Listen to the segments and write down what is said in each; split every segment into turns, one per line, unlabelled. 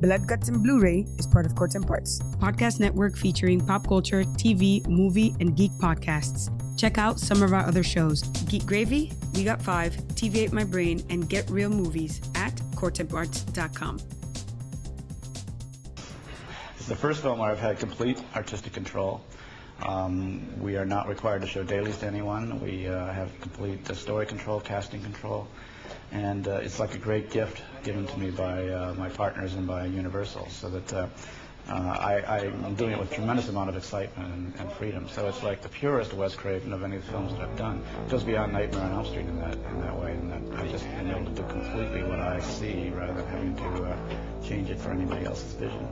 Blood, Guts, and Blu-ray is part of Court Parts,
podcast network featuring pop culture, TV, movie, and geek podcasts. Check out some of our other shows: Geek Gravy, We Got 5, TV Ate My Brain, and Get Real Movies at courtemparts.com.
It's the first film where I've had complete artistic control. We are not required to show dailies to anyone. We have complete story control, casting control, and it's like a great gift given to me by my partners and by Universal, so that I'm doing it with a tremendous amount of excitement and freedom. So it's like the purest Wes Craven of any of the films that I've done. It goes beyond Nightmare on Elm Street in that way, and that I've just been able to do completely what I see rather than having to change it for anybody else's vision.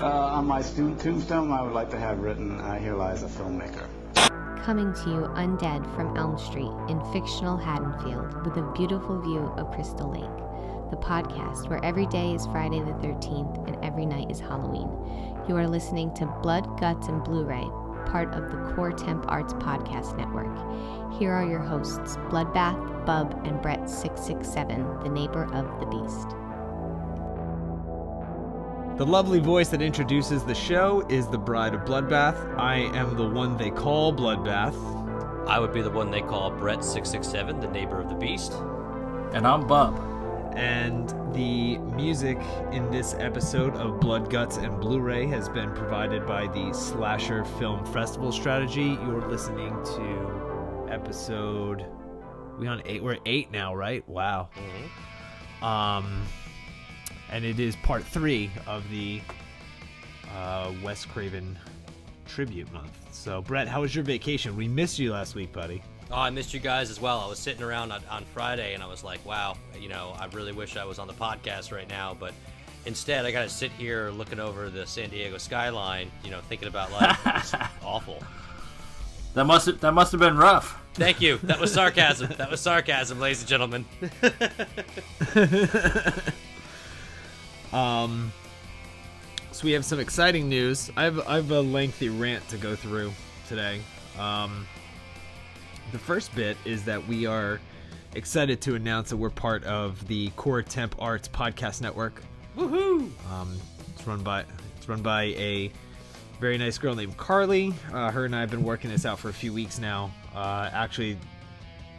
On my tombstone, I would like to have written, "Here lies a filmmaker."
Coming to you undead from Elm Street in fictional Haddonfield with a beautiful view of Crystal Lake, the podcast where every day is Friday the 13th and every night is Halloween. You are listening to Blood, Guts, and Blu-ray, part of the Core Temp Arts Podcast Network. Here are your hosts, Bloodbath, Bub, and Brett667, the neighbor of the beast.
The lovely voice that introduces the show is the bride of Bloodbath. I am the one they call Bloodbath.
I would be the one they call Brett667, the neighbor of the beast.
And I'm Bub.
And the music in this episode of Blood, Guts, and Blu-ray has been provided by the Slasher Film Festival Strategy. You're listening to episode... We're at 8 now, right? Wow. Mm-hmm. And it is part 3 of the Wes Craven tribute month. So, Brett, how was your vacation? We missed you last week, buddy.
Oh, I missed you guys as well. I was sitting around on Friday, and I was like, wow, I really wish I was on the podcast right now. But instead, I got to sit here looking over the San Diego skyline, thinking about life. It's awful.
That must have been rough.
Thank you. That was sarcasm. That was sarcasm, ladies and gentlemen.
So we have some exciting news. I have a lengthy rant to go through today. The first bit is that we are excited to announce that we're part of the Core Temp Arts Podcast Network. Woohoo! It's run by a very nice girl named Carly. Her and I have been working this out for a few weeks now. Actually,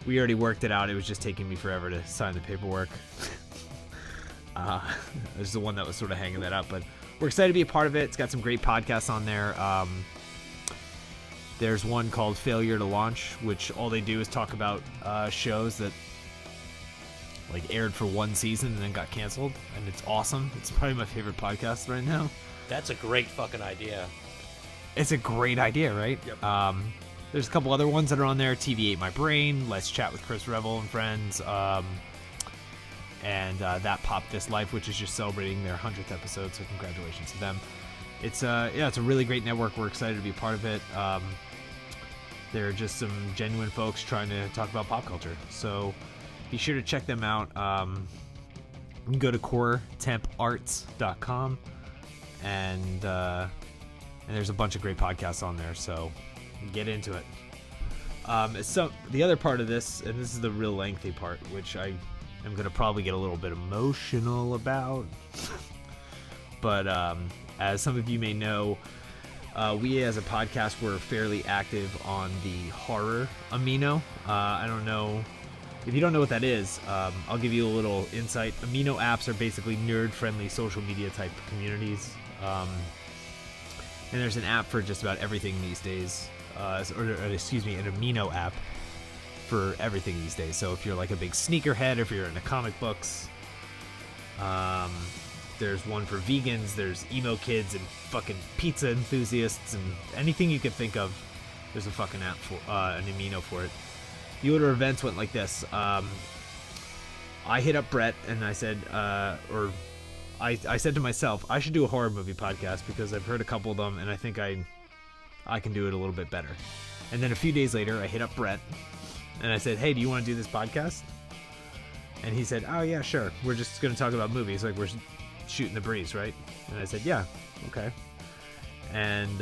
we already worked it out. It was just taking me forever to sign the paperwork. This is the one that was sort of hanging that up, but we're excited to be a part of it. It's got some great podcasts on there. There's one called Failure to Launch, which all they do is talk about shows that aired for one season and then got canceled, and it's awesome. It's probably my favorite podcast right now.
That's a great fucking idea.
It's a great idea, right?
Yep.
There's a couple other ones that are on there. TV Ate My Brain, Let's Chat with Chris Revel and Friends, and That Pop This Life, which is just celebrating their 100th episode, so congratulations to them. It's a really great network. We're excited to be a part of it. They're just some genuine folks trying to talk about pop culture, so be sure to check them out. You can go to coretemparts.com, and there's a bunch of great podcasts on there, so get into it. So the other part of this, and this is the real lengthy part, which I'm going to probably get a little bit emotional about. But as some of you may know, we as a podcast were fairly active on the horror amino. I don't know. If you don't know what that is, I'll give you a little insight. Amino apps are basically nerd-friendly social media type communities. And there's an app for just about everything these days. An amino app for everything these days. So if you're like a big sneakerhead, or if you're into comic books, there's one for vegans, there's emo kids and fucking pizza enthusiasts, and anything you can think of, there's a fucking app for an amino for it. The order of events went like this. I hit up Brett and I said, I said to myself, I should do a horror movie podcast because I've heard a couple of them and I think I can do it a little bit better. And then a few days later, I hit up Brett and I said, hey, do you want to do this podcast? And he said, oh yeah, sure. We're just going to talk about movies. Like we're shooting the breeze, right? And I said, yeah, okay. And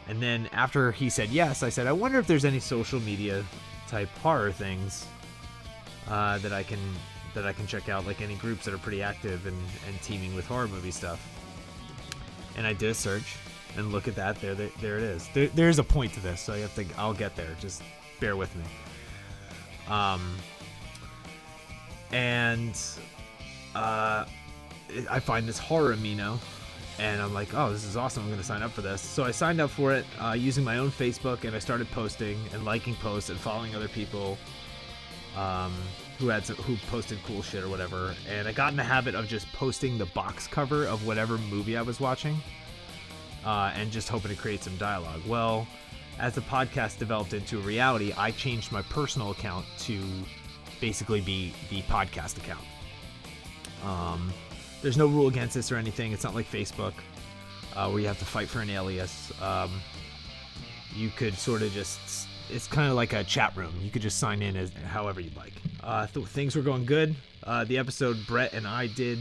then after he said yes, I said, I wonder if there's any social media type horror things that I can that I can check out, like any groups that are pretty active and teaming with horror movie stuff. And I did a search, and look at that, there it is. There's a point to this, so I'll get there. Just bear with me. I find this horror amino, and I'm like, oh, this is awesome. I'm going to sign up for this. So I signed up for it using my own Facebook, and I started posting and liking posts and following other people who posted cool shit or whatever. And I got in the habit of just posting the box cover of whatever movie I was watching and just hoping to create some dialogue. Well, as the podcast developed into a reality, I changed my personal account to basically be the podcast account. There's no rule against this or anything. It's not like Facebook where you have to fight for an alias. You could sort of just, it's kind of like a chat room. You could just sign in as however you'd like. Things were going good. The episode Brett and I did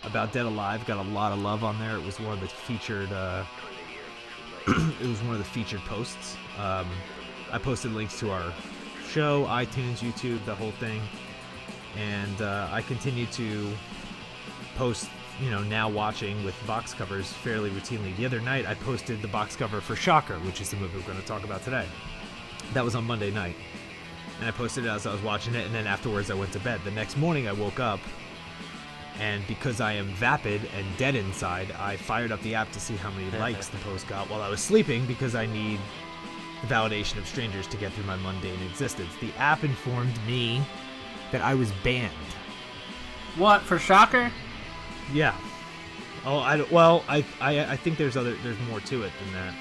about Dead Alive got a lot of love on there. It was one of the featured posts. I posted links to our show, iTunes, YouTube, the whole thing. And I continue to post, now watching with box covers fairly routinely. The other night I posted the box cover for Shocker, which is the movie we're going to talk about today. That was on Monday night, and I posted it as I was watching it, and then afterwards I went to bed. The next morning I woke up, and because I am vapid and dead inside, I fired up the app to see how many likes the post got while I was sleeping, because I need the validation of strangers to get through my mundane existence. The app informed me that I was banned.
What, for Shocker?
Yeah. Oh, I think there's more to it than that.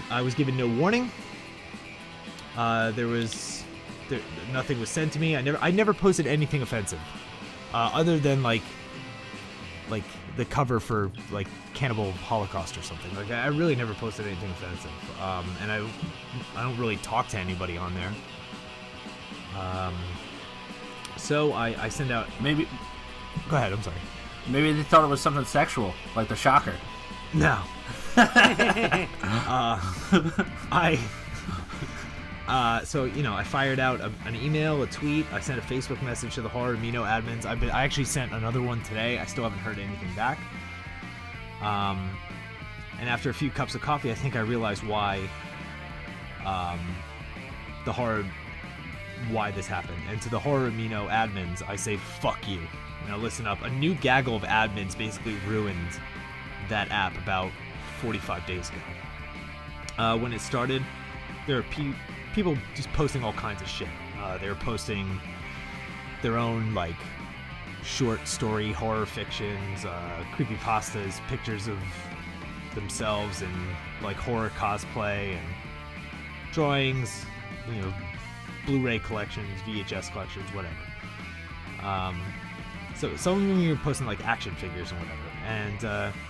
I was given no warning. Nothing was sent to me. I never posted anything offensive, other than like the cover for like Cannibal Holocaust or something. Like I really never posted anything offensive. And I don't really talk to anybody on there. So I send out.
Maybe.
Go ahead. I'm sorry.
Maybe they thought it was something sexual, like the Shocker.
No. I fired out an email, a tweet. I sent a Facebook message to the Horror Amino admins. I actually sent another one today. I still haven't heard anything back. And after a few cups of coffee, I think I realized why why this happened. And to the Horror Amino admins, I say, fuck you. Now listen up. A new gaggle of admins basically ruined that app about 45 days ago. When it started, there were people just posting all kinds of shit. They were posting their own like short story horror fictions, creepypastas, pictures of themselves in like horror cosplay, and drawings, Blu-ray collections, VHS collections, whatever. So some of them were posting like action figures and whatever. And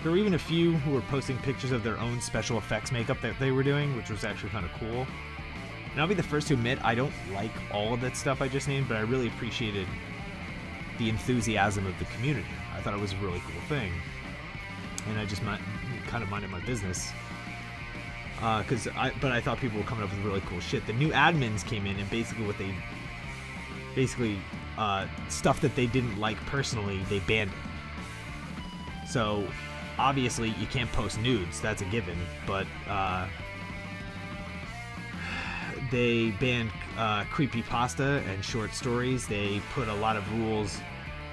there were even a few who were posting pictures of their own special effects makeup that they were doing, which was actually kind of cool. And I'll be the first to admit, I don't like all of that stuff I just named, but I really appreciated the enthusiasm of the community. I thought it was a really cool thing. And I just kind of minded my business. But I thought people were coming up with really cool shit. The new admins came in, and basically stuff that they didn't like personally, they banned it. So obviously you can't post nudes, that's a given, but they banned creepypasta and short stories. They put a lot of rules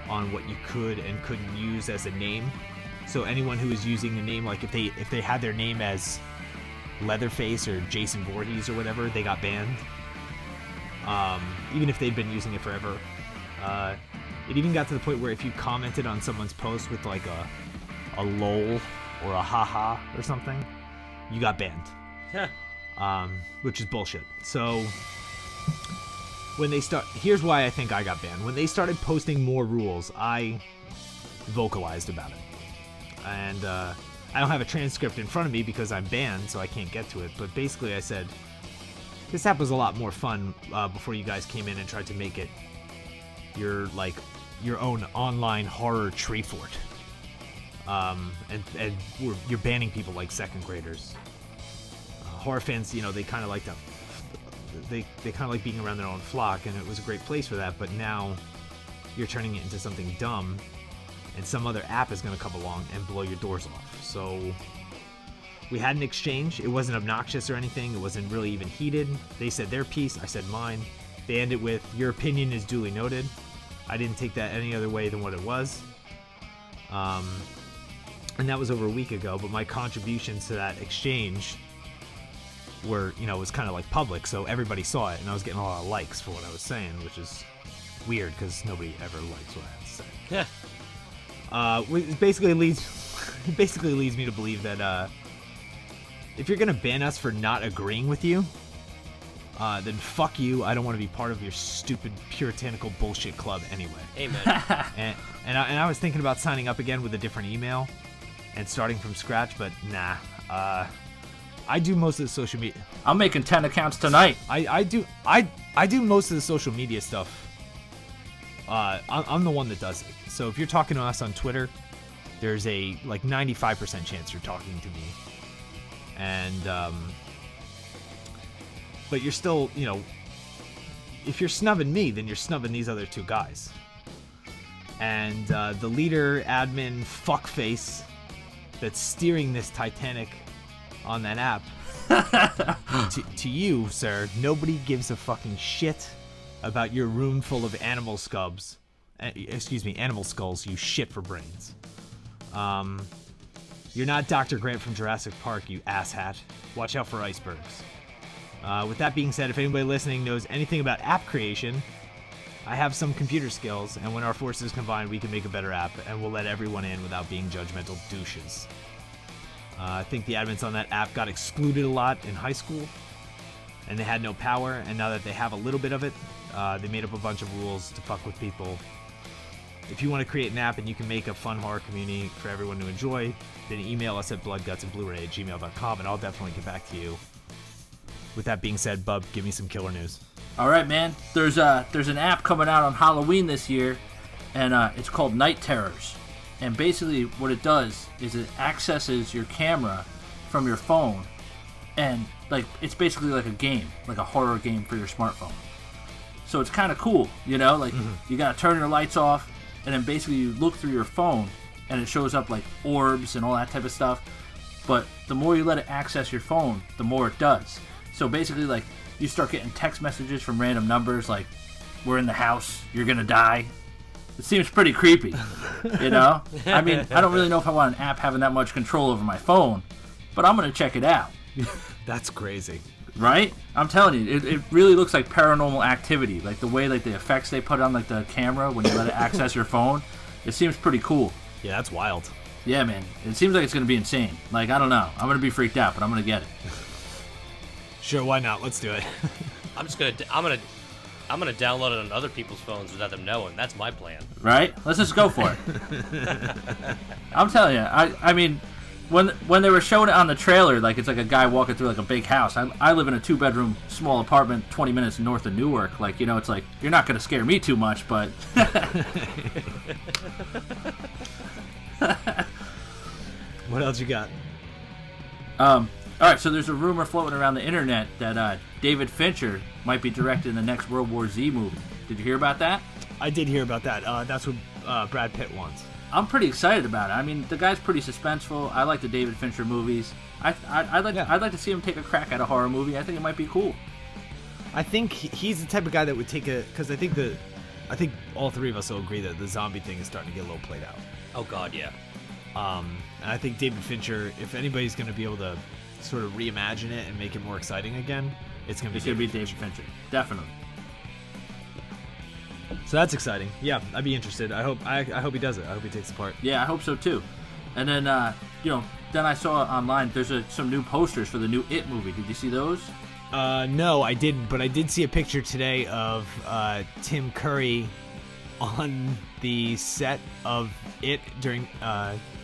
on what you could and couldn't use as a name. So anyone who was using the name, like if they had their name as Leatherface or Jason Voorhees or whatever, they got banned. Even if they'd been using it forever. It even got to the point where if you commented on someone's post with like a lol or a haha or something, you got banned. Yeah. Which is bullshit. So when they here's why I think I got banned. When they started posting more rules, I vocalized about it. And I don't have a transcript in front of me because I'm banned, so I can't get to it. But basically I said, this app was a lot more fun before you guys came in and tried to make it your own online horror tree fort. And you're banning people like second graders. Horror fans, they kind of like to they kind of like being around their own flock, and it was a great place for that. But now you're turning it into something dumb, and some other app is going to come along and blow your doors off. So we had an exchange. It wasn't obnoxious or anything. It wasn't really even heated. They said their piece. I said mine. They ended with, your opinion is duly noted. I didn't take that any other way than what it was. And that was over a week ago, but my contributions to that exchange were, was kind of like public, so everybody saw it, and I was getting a lot of likes for what I was saying, which is weird because nobody ever likes what I have to say.
Yeah.
It basically leads me to believe that if you're gonna ban us for not agreeing with you, then fuck you. I don't want to be part of your stupid puritanical bullshit club anyway.
Amen.
and I was thinking about signing up again with a different email and starting from scratch, but nah. I do most of the social media.
I'm making 10 accounts tonight.
I do most of the social media stuff. I'm the one that does it. So if you're talking to us on Twitter, there's a 95% chance you're talking to me. And but you're still, if you're snubbing me, then you're snubbing these other two guys. And the leader, admin, fuckface that's steering this Titanic on that app, to you, sir, nobody gives a fucking shit about your room full of animal skulls, you shit for brains. You're not Dr. Grant from Jurassic Park, you asshat. Watch out for icebergs. With that being said, if anybody listening knows anything about app creation, I have some computer skills, and when our forces combine, we can make a better app, and we'll let everyone in without being judgmental douches. I think the admins on that app got excluded a lot in high school, and they had no power, and now that they have a little bit of it, they made up a bunch of rules to fuck with people. If you want to create an app and you can make a fun horror community for everyone to enjoy, then email us at bloodgutsandbluray@gmail.com, and I'll definitely get back to you. With that being said, Bub, give me some killer news.
All right, man. There's an app coming out on Halloween this year, and it's called Night Terrors. And basically what it does is it accesses your camera from your phone, and it's basically like a game, like a horror game for your smartphone. So it's kind of cool, You gotta turn your lights off, and then basically you look through your phone, and it shows up like orbs and all that type of stuff. But the more you let it access your phone, the more it does. So basically, you start getting text messages from random numbers like, we're in the house, you're gonna die. It seems pretty creepy, I mean, I don't really know if I want an app having that much control over my phone, but I'm gonna check it out.
That's crazy.
Right? I'm telling you, it really looks like Paranormal Activity. Like the way the effects they put on the camera when you let it access your phone, it seems pretty cool.
Yeah, that's wild.
Yeah, man. It seems like it's gonna be insane. I don't know. I'm gonna be freaked out, but I'm gonna get it.
Sure, why not? Let's do it.
I'm gonna download it on other people's phones without them knowing. That's my plan.
Right? Let's just go for it. I'm telling you, I mean, when they were showing it on the trailer, it's like a guy walking through a big house. I live in a 2-bedroom small apartment 20 minutes north of Newark. It's like, you're not gonna scare me too much, but
What else you got?
All right, so there's a rumor floating around the internet that David Fincher might be directing the next World War Z movie. Did you hear about that?
I did hear about that. That's what Brad Pitt wants.
I'm pretty excited about it. I mean, the guy's pretty suspenseful. I like the David Fincher movies. I'd like to see him take a crack at a horror movie. I think it might be cool.
I think he's the type of guy that would take because I think all three of us will agree that the zombie thing is starting to get a little played out.
Oh God, yeah.
And I think David Fincher, if anybody's going to be able to sort of reimagine it and make it more exciting again, it's going to be
David Fincher. Definitely.
So that's exciting. Yeah, I'd be interested. I hope he does it. I hope he takes the part.
Yeah, I hope so too. And then then I saw online there's some new posters for the new It movie. Did you see those?
No, I didn't, but I did see a picture today of Tim Curry on the set of It during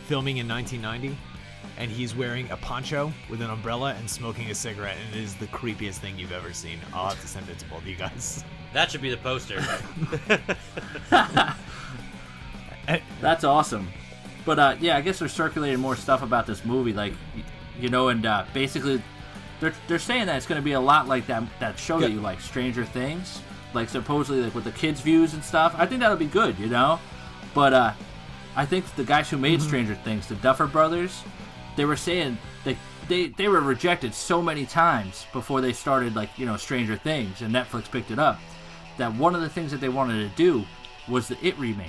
filming in 1990, and he's wearing a poncho with an umbrella and smoking a cigarette, and it is the creepiest thing you've ever seen. I'll have to send it to both of you guys.
That should be the poster.
That's awesome. But yeah, I guess they're circulating more stuff about this movie, and basically they're saying that it's going to be a lot like that show that you like, Stranger Things, like supposedly like with the kids' views and stuff. I think that'll be good, you know. But I think the guys who made Stranger Things, the Duffer Brothers, they were saying that they were rejected so many times before they started, like, you know, Stranger Things, and Netflix picked it up, that one of the things that they wanted to do was the It remake.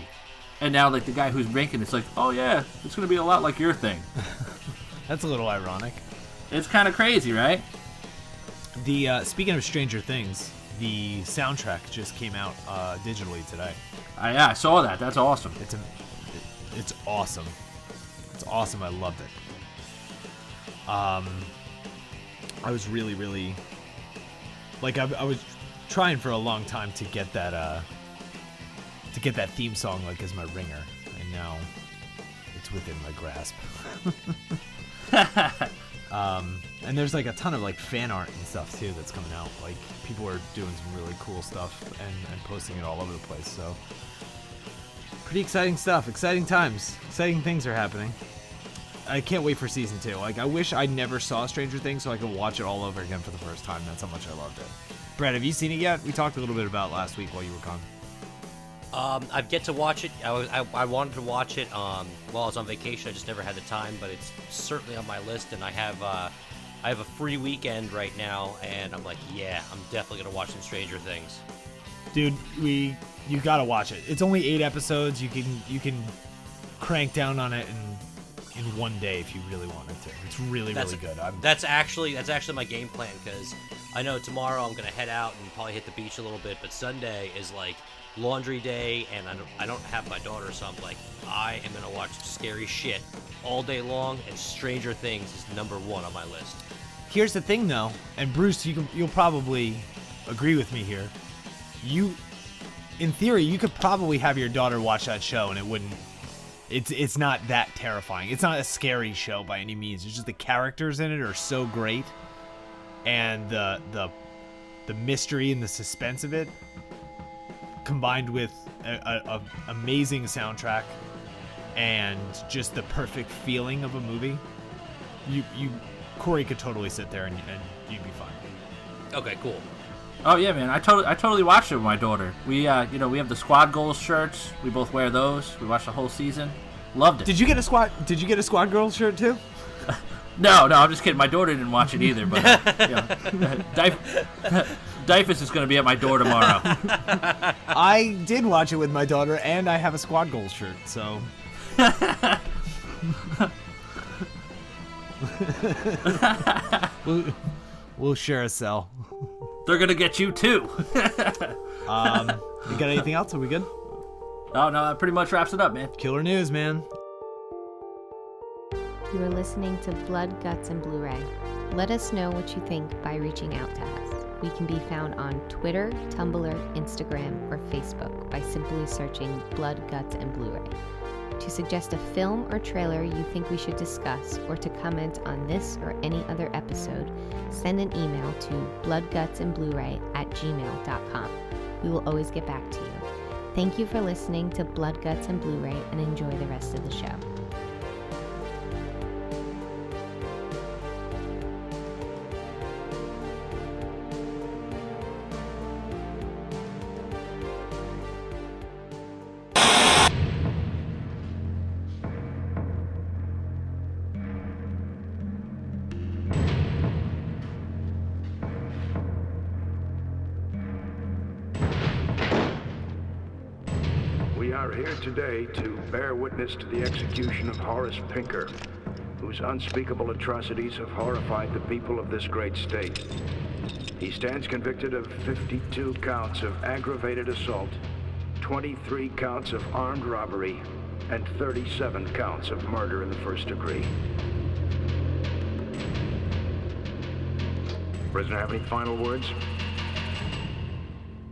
And now, like, the guy who's making it's like, oh yeah, it's going to be a lot like your thing.
That's a little ironic.
It's kind of crazy, right?
The speaking of Stranger Things, the soundtrack just came out digitally today.
Yeah, I saw that. That's awesome.
It's awesome. It's awesome. I loved it. I was really like I was trying for a long time to get that theme song like as my ringer, and now it's within my grasp. And there's like a ton of like fan art and stuff too that's coming out. Like people are doing some really cool stuff and posting it all over the place. So pretty exciting stuff, exciting times, exciting things are happening. I can't wait for season 2. Like, I wish I never saw Stranger Things so I could watch it all over again for the first time. That's how much I loved it. Brett, have you seen it yet? We talked a little bit about last week while you were gone.
I've yet to watch it. I wanted to watch it while I was on vacation. I just never had the time, but it's certainly on my list. And I have a free weekend right now, and I'm like, yeah, I'm definitely gonna watch some Stranger Things.
Dude, you gotta watch it. It's only 8 episodes. You can crank down on it in one day if you really wanted to. It's really good.
That's actually my game plan, because I know tomorrow I'm gonna head out and probably hit the beach a little bit, but Sunday is like laundry day, and I don't have my daughter, so I'm like, I am gonna watch scary shit all day long, and Stranger Things is number 1 on my list.
Here's the thing, though, and Bruce, you'll probably agree with me here. In theory, you could probably have your daughter watch that show, and it wouldn't. It's not that terrifying. It's not a scary show by any means. It's just the characters in it are so great, and the mystery and the suspense of it, combined with a amazing soundtrack and just the perfect feeling of a movie. Corey could totally sit there and you'd be fine.
Okay, cool.
Oh yeah, man! I totally watched it with my daughter. We we have the Squad Goals shirts. We both wear those. We watched the whole season. Loved it.
Did you get a Squad Girls shirt too?
No, I'm just kidding. My daughter didn't watch it either. But Dyfus is going to be at my door tomorrow.
I did watch it with my daughter, and I have a Squad Goals shirt. So. We'll share a cell.
They're gonna get you too.
You got anything else? Are we good?
Oh no, that pretty much wraps it up, man.
Killer news, man.
You are listening to Blood, Guts, and Blu-ray. Let us know what you think by reaching out to us. We can be found on Twitter, Tumblr, Instagram, or Facebook by simply searching Blood, Guts, and Blu-ray. To suggest a film or trailer you think we should discuss, or to comment on this or any other episode, send an email to bloodgutsandbluray@gmail.com. We will always get back to you. Thank you for listening to Blood, Guts, and Blu-ray, and enjoy the rest of the show.
We are here today to bear witness to the execution of Horace Pinker, whose unspeakable atrocities have horrified the people of this great state. He stands convicted of 52 counts of aggravated assault, 23 counts of armed robbery, and 37 counts of murder in the first degree. Prisoner, have any final words?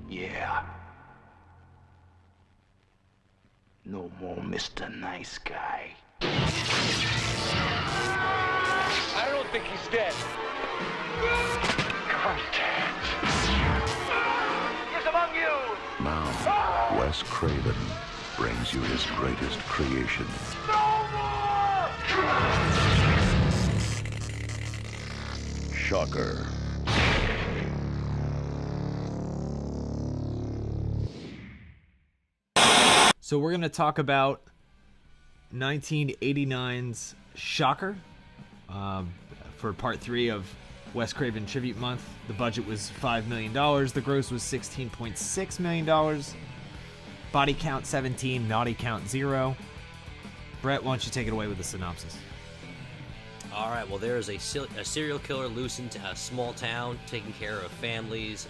Yeah. No more Mr. Nice Guy.
I don't think he's dead. Contact. He's among you.
Now, Wes Craven brings you his greatest creation.
No more!
Shocker.
So we're going to talk about 1989's Shocker for part 3 of Wes Craven Tribute Month. The budget was $5 million. The gross was $16.6 million. Body count 17, naughty count 0. Brett, why don't you take it away with the synopsis?
All right, well, there is a serial killer loose in a small town, taking care of families,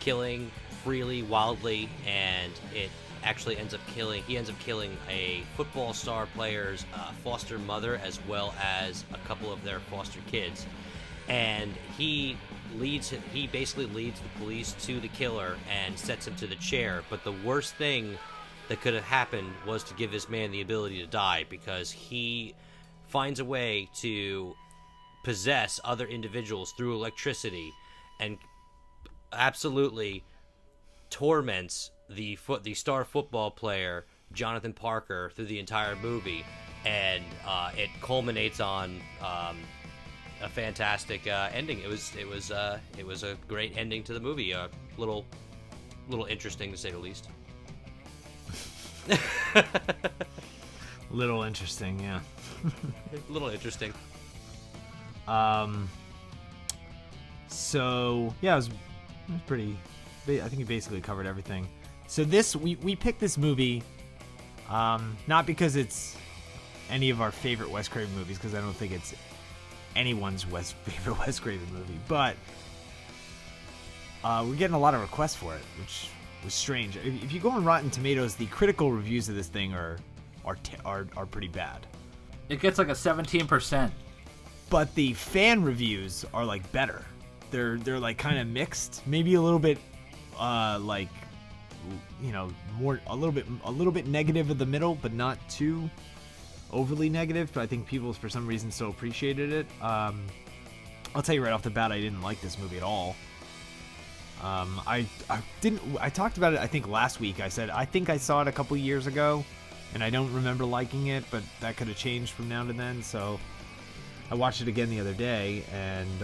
killing freely, wildly, and it actually ends up killing a football star player's foster mother, as well as a couple of their foster kids. And he basically leads the police to the killer and sets him to the chair. But the worst thing that could have happened was to give this man the ability to die, because he finds a way to possess other individuals through electricity and absolutely torments the star football player Jonathan Parker through the entire movie, and it culminates on a fantastic ending. It was a great ending to the movie. A little interesting, to say the least.
Little interesting, yeah.
A little interesting.
So yeah, it was pretty. I think we basically covered everything. So we picked this movie, not because it's any of our favorite Wes Craven movies, because I don't think it's anyone's favorite Wes Craven movie, but we're getting a lot of requests for it, which was strange. If you go on Rotten Tomatoes, the critical reviews of this thing are pretty bad.
It gets like a 17%.
But the fan reviews are like better. They're like kind of mixed, maybe a little bit like, you know, more a little bit negative of the middle, but not too overly negative. But I think people for some reason still appreciated it. I'll tell you right off the bat, I didn't like this movie at all. I talked about it I think last week. I said I think I saw it a couple years ago, and I don't remember liking it, but that could have changed from now to then. So I watched it again the other day, and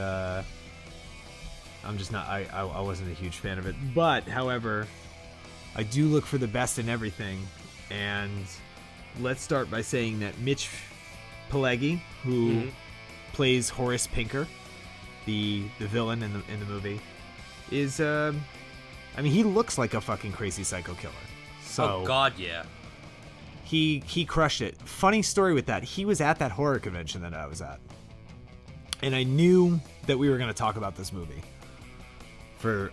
I'm just not. I wasn't a huge fan of it. But however, I do look for the best in everything, and let's start by saying that Mitch Pileggi, who plays Horace Pinker, the villain in the movie, is I mean, he looks like a fucking crazy psycho killer. So
oh God, yeah.
He crushed it. Funny story with that. He was at that horror convention that I was at, and I knew that we were going to talk about this movie for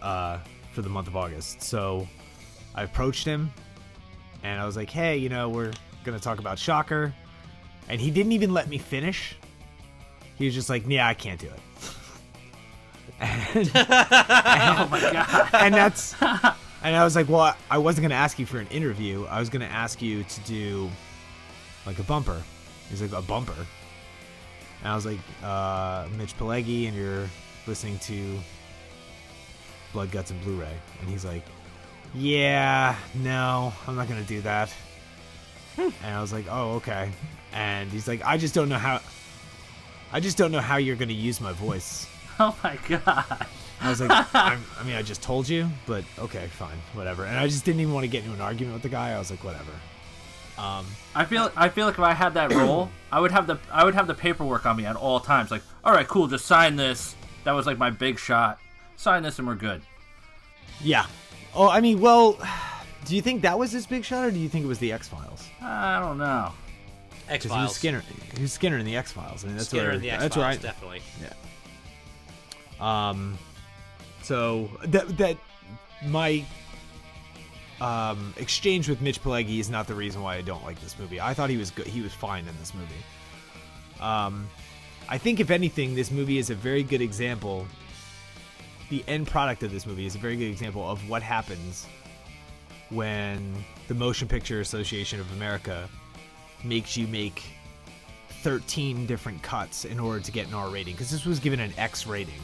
the month of August. So I approached him, and I was like, "Hey, you know, we're going to talk about Shocker," and he didn't even let me finish. He was just like, "Yeah, I can't do it."
Oh my God.
And I was like, well, I wasn't going to ask you for an interview. I was going to ask you to do like a bumper. He's like, a bumper? And I was like, Mitch Pileggi, and you're listening to Blood, Guts, and Blu-ray. And he's like, yeah, no, I'm not going to do that. And I was like, oh, okay. And he's like, I just don't know how you're going to use my voice.
Oh my God.
I was like, I just told you, but okay, fine, whatever. And I just didn't even want to get into an argument with the guy. I was like, whatever.
I feel like if I had that role, I would have the paperwork on me at all times. Like, all right, cool, just sign this. That was like my big shot. Sign this and we're good.
Yeah. Oh, I mean, well, do you think that was his big shot, or do you think it was the X-Files?
I don't know.
X-Files.
He was Skinner in the X-Files. I mean, that's
Skinner
where,
in the
that's
X-Files,
where
definitely.
Yeah. So that my exchange with Mitch Pileggi is not the reason why I don't like this movie. I thought he was good. He was fine in this movie. I think if anything, this movie is a very good example. The end product of this movie is a very good example of what happens when the Motion Picture Association of America makes you make 13 different cuts in order to get an R rating, because this was given an X rating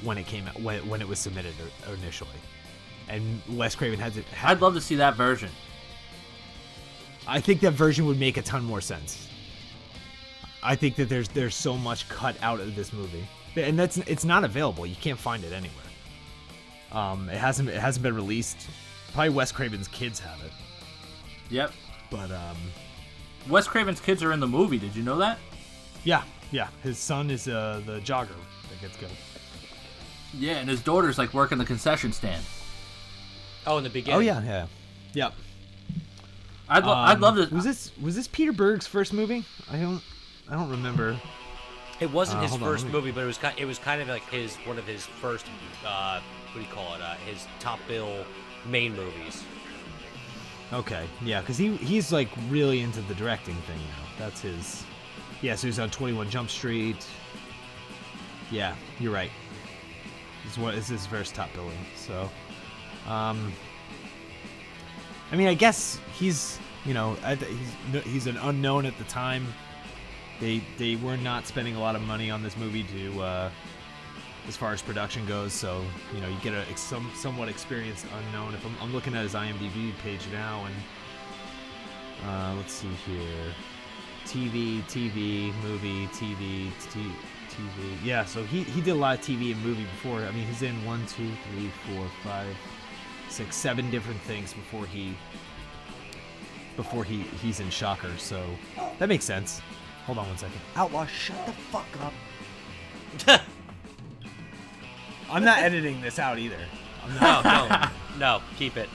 when it came out, when it was submitted initially, and Wes Craven had to.
I'd love to see that version.
I think that version would make a ton more sense. I think that there's so much cut out of this movie, and it's not available. You can't find it anywhere. It hasn't been released. Probably Wes Craven's kids have it.
Yep.
But
Wes Craven's kids are in the movie. Did you know that?
Yeah. His son is the jogger that gets killed.
Yeah, and his daughter's like working the concession stand.
Oh, in the beginning.
Oh yeah. Yep.
I'd love to.
Was this Peter Berg's first movie? I don't remember.
It wasn't his
hold on,
first movie, but it was kind of like one of his first what do you call it? His top bill main movies.
Okay, yeah, because he's like really into the directing thing now. That's his. Yeah, so he's on 21 Jump Street. Yeah, you're right. This is his first top billing. So, I mean, I guess he's he's an unknown at the time. They were not spending a lot of money on this movie to as far as production goes. So you get a somewhat experienced unknown. If I'm looking at his IMDb page now, and let's see here, TV, movie, TV. Yeah, so he did a lot of TV and movie before. I mean, he's in 1, 2, 3, 4, 5, 6, 7 different things before he's in Shocker. So that makes sense. Hold on one second. Outlaw, shut the fuck up. I'm not editing this out either.
No, keep it.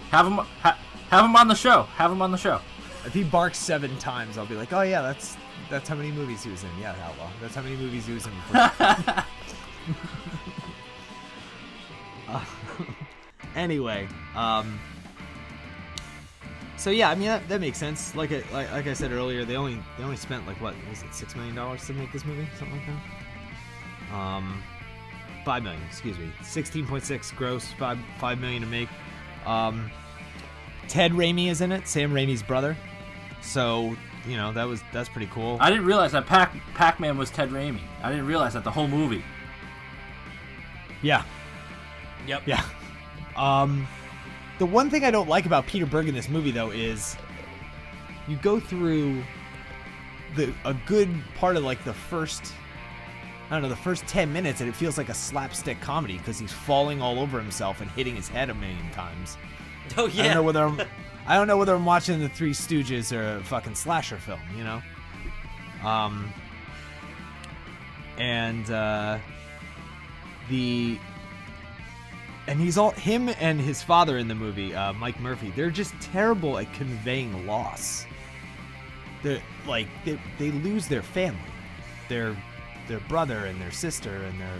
Have him on the show. Have him on the show.
If he barks 7 times, I'll be like, oh yeah, that's how many movies he was in. Yeah, Outlaw. That's how many movies he was in before. Anyway, so yeah, I mean that makes sense. Like I said earlier, they only spent like what was it, $6 million to make this movie, something like that. $5 million, excuse me, 16.6 gross, $5 million to make. Ted Raimi is in it, Sam Raimi's brother. So that's pretty cool.
I didn't realize that Pac-Man was Ted Raimi. I didn't realize that the whole movie.
Yeah.
Yep.
Yeah. The one thing I don't like about Peter Berg in this movie, though, is you go through a good part of like the first 10 minutes, and it feels like a slapstick comedy because he's falling all over himself and hitting his head a million times.
Oh yeah.
I don't know whether I'm watching the Three Stooges or a fucking slasher film, And him and his father in the movie, Mike Murphy, they're just terrible at conveying loss. They're like they lose their family, their brother and their sister and their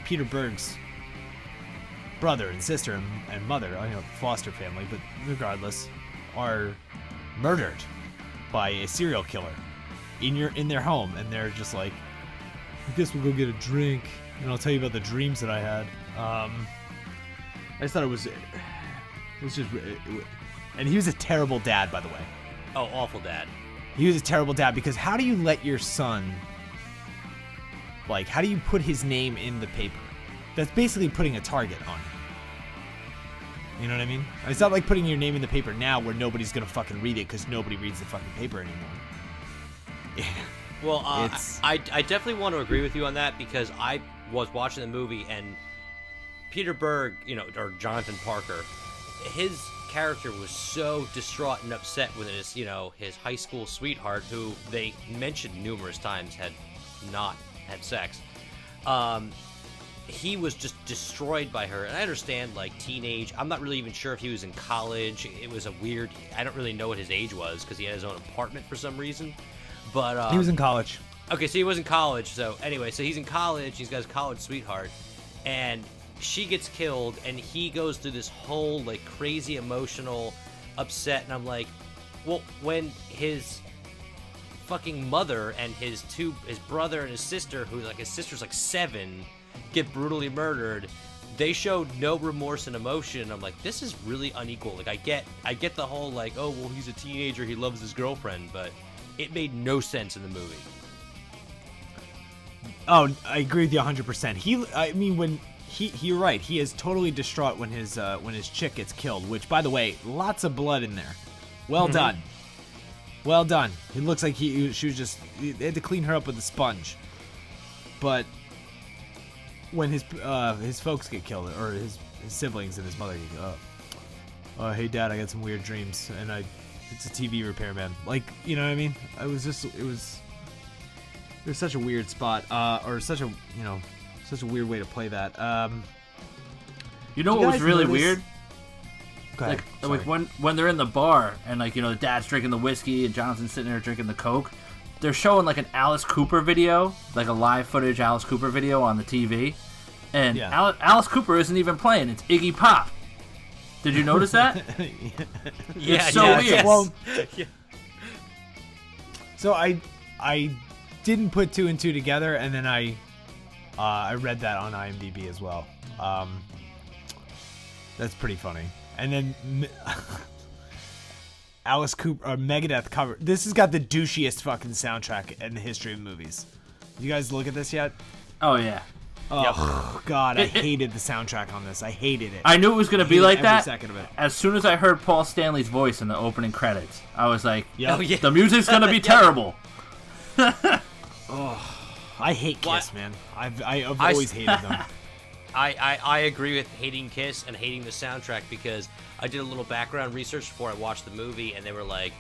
Peter Berg's brother and sister and mother, foster family, but regardless, are murdered by a serial killer in their home, and they're just like, I guess we'll go get a drink. And I'll tell you about the dreams that I had. I just thought it was just... And he was a terrible dad, by the way.
Oh, awful dad.
He was a terrible dad because how do you let your son... Like, how do you put his name in the paper? That's basically putting a target on him. You know what I mean? It's not like putting your name in the paper now where nobody's going to fucking read it because nobody reads the fucking paper anymore. Yeah.
Well, I definitely want to agree with you on that because I was watching the movie and Peter Berg, or Jonathan Parker, his character was so distraught and upset with his high school sweetheart, who they mentioned numerous times had not had sex. He was just destroyed by her, and I understand, like, teenage. I'm not really even sure if he was in college. It was I don't really know what his age was because he had his own apartment for some reason. But
he was in college.
Okay, so he was in college. So anyway, so he's in college. He's got his college sweetheart, and she gets killed, and he goes through this whole like crazy emotional upset. And I'm like, well, when his fucking mother and his brother and his sister, his sister's like 7, get brutally murdered, they showed no remorse and emotion. I'm like, this is really unequal. Like, I get the whole like, oh well, he's a teenager, he loves his girlfriend, but it made no sense in the movie.
Oh, I agree with you 100%. You're right. He is totally distraught when his chick gets killed. Which, by the way, lots of blood in there. Well done. Well done. It looks like she was just, they had to clean her up with a sponge. But when his folks get killed, or his siblings and his mother get killed, hey dad, I got some weird dreams, and it's a TV repairman. Like, you know what I mean? It was such a weird spot, or such a weird way to play that.
You know what was really weird?
Like
when they're in the bar and the dad's drinking the whiskey and Jonathan's sitting there drinking the Coke, they're showing like an Alice Cooper video, like a live footage Alice Cooper video on the TV, and Alice Cooper isn't even playing. It's Iggy Pop. Did you notice that?
Yeah,
it's so weird.
Yes.
Well, so I didn't put two and two together, and then I read that on IMDb as well. That's pretty funny. And then Alice Cooper, or Megadeth cover. This has got the douchiest fucking soundtrack in the history of movies. You guys look at this yet?
Oh yeah.
Oh God, I hated the soundtrack on this. I hated it.
I knew it was going to be like that.
Every second of it.
As soon as I heard Paul Stanley's voice in the opening credits, I was like,
Yep.
Oh, yeah.
the music's going to be terrible.
I hate Kiss, man. I've always hated them.
I agree with hating Kiss and hating the soundtrack, because I did a little background research before I watched the movie, and they were like,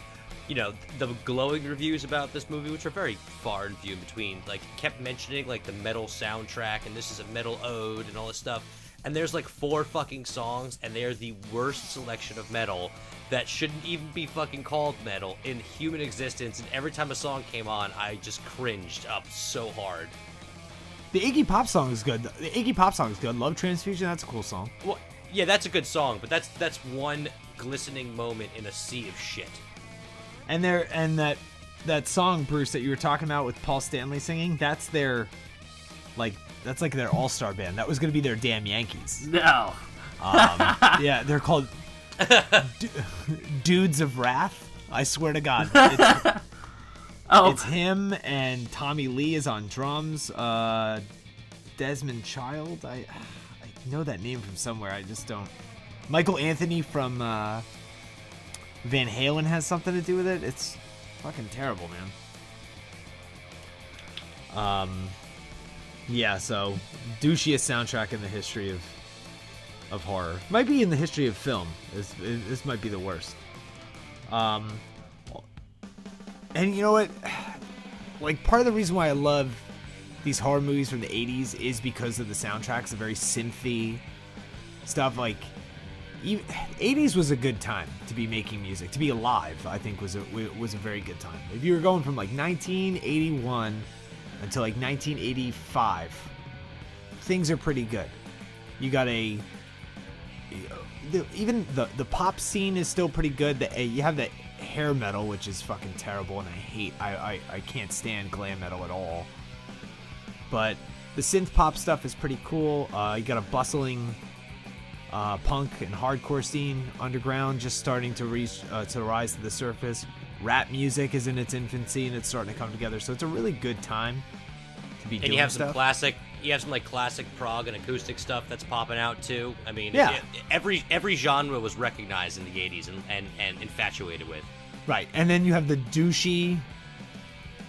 the glowing reviews about this movie, which are very far and few in between, like, kept mentioning like the metal soundtrack, and this is a metal ode and all this stuff. And there's like 4 fucking songs, and they are the worst selection of metal that shouldn't even be fucking called metal in human existence. And every time a song came on, I just cringed up so hard.
The Iggy Pop song is good. The Iggy Pop song is good. Love Transfusion, that's a cool song.
Well, yeah, that's a good song, but that's one glistening moment in a sea of shit.
And that song, Bruce, that you were talking about with Paul Stanley singing, that's their all-star band. That was going to be their Damn Yankees.
No.
Yeah, they're called Dudes of Wrath. I swear to God. It's him, and Tommy Lee is on drums. Desmond Child, I know that name from somewhere. I just don't. Michael Anthony from Van Halen has something to do with it. It's fucking terrible, man. Yeah, so douchiest soundtrack in the history of horror. Might be in the history of film. This might be the worst. And you know what? Like, part of the reason why I love these horror movies from the 80s is because of the soundtracks, the very synthy stuff. Like, 80s was a good time to be making music. To be alive, I think, was a very good time. If you were going from like 1981 until like 1985, things are pretty good. You got even the pop scene is still pretty good. You have the hair metal, which is fucking terrible, and I can't stand glam metal at all. But the synth pop stuff is pretty cool. You got a bustling punk and hardcore scene underground just starting to rise to the surface. Rap music is in its infancy and it's starting to come together, so it's a really good time to be doing stuff. And you have some classic prog and acoustic stuff that's popping out too. I mean, yeah. Every genre was recognized in the 80s and infatuated with. Right, and then you have the douchey